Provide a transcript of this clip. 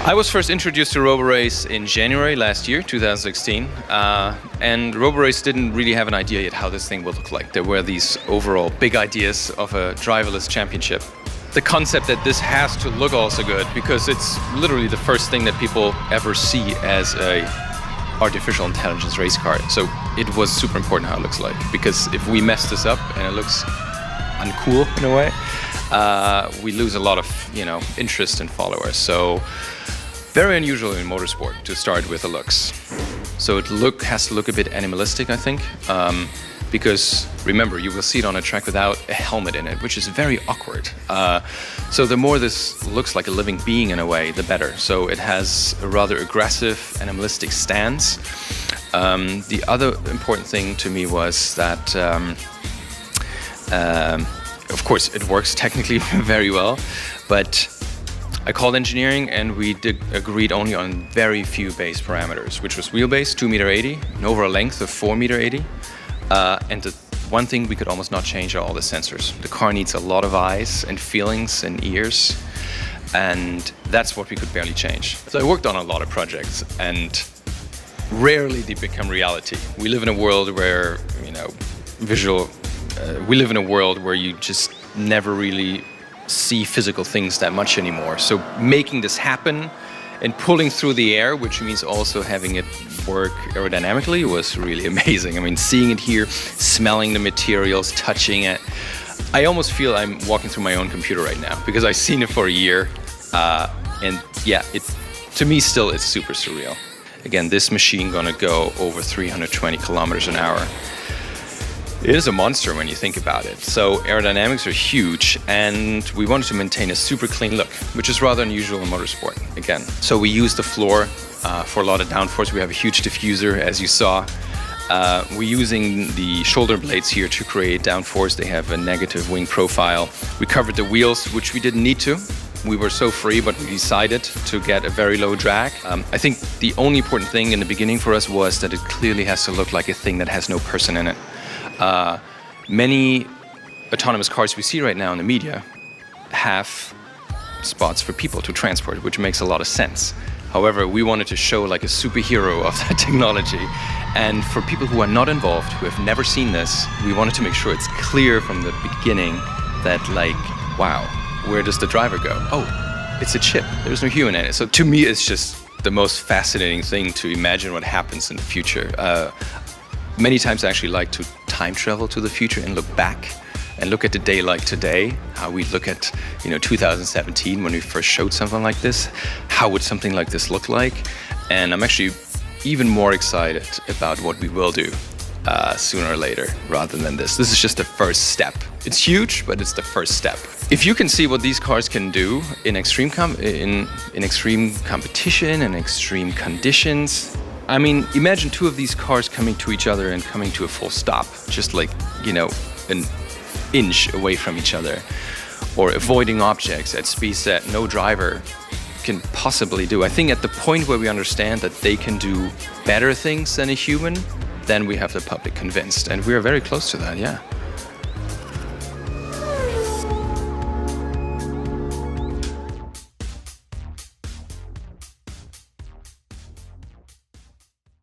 I was first introduced to Roborace in January last year, 2016, and Roborace didn't really have an idea yet how this thing would look like. There were these overall big ideas of a driverless championship. The concept that this has to look also good because it's literally the first thing that people ever see as a artificial intelligence race car. So it was super important how it looks like, because if we mess this up and it looks uncool in a way, we lose a lot of interest and followers. So very unusual in motorsport to start with the looks. So it has to look a bit animalistic, I think, because remember, you will see it on a track without a helmet in it, which is very awkward. So the more this looks like a living being in a way, the better. So it has a rather aggressive, animalistic stance. The other important thing to me was that, of course, it works technically very well, but I called engineering and we agreed only on very few base parameters, which was wheelbase 2.80 m, an overall length of 4.80 m. And the one thing we could almost not change are all the sensors. The car needs a lot of eyes and feelings and ears, and that's what we could barely change. So I worked on a lot of projects, and rarely they become reality. We live in a world where, we live in a world where you just never really see physical things that much anymore. So making this happen and pulling through the air, which means also having it work aerodynamically, was really amazing. I mean, seeing it here, smelling the materials, touching it. I almost feel I'm walking through my own computer right now because I've seen it for a year. And yeah, to me still it's super surreal. Again, this machine gonna go over 320 kilometers an hour. It is a monster when you think about it. So aerodynamics are huge, and we wanted to maintain a super clean look, which is rather unusual in motorsport, again. So we use the floor for a lot of downforce. We have a huge diffuser, as you saw. We're using the shoulder blades here to create downforce. They have a negative wing profile. We covered the wheels, which we didn't need to. We were so free, but we decided to get a very low drag. I think the only important thing in the beginning for us was that it clearly has to look like a thing that has no person in it. Many autonomous cars we see right now in the media have spots for people to transport, which makes a lot of sense. However, we wanted to show like a superhero of that technology. And for people who are not involved, who have never seen this, we wanted to make sure it's clear from the beginning that wow, where does the driver go? Oh, it's a chip. There's no human in it. So to me, it's just the most fascinating thing to imagine what happens in the future. Many times I actually like to time travel to the future and look back and look at the day like today, how we look at 2017 when we first showed something like this. How would something like this look like? And I'm actually even more excited about what we will do sooner or later rather than this. This is just the first step. It's huge, but it's the first step. If you can see what these cars can do in extreme competition and extreme conditions, I mean, imagine two of these cars coming to each other and coming to a full stop, just an inch away from each other, or avoiding objects at speeds that no driver can possibly do. I think at the point where we understand that they can do better things than a human, then we have the public convinced, and we are very close to that, yeah.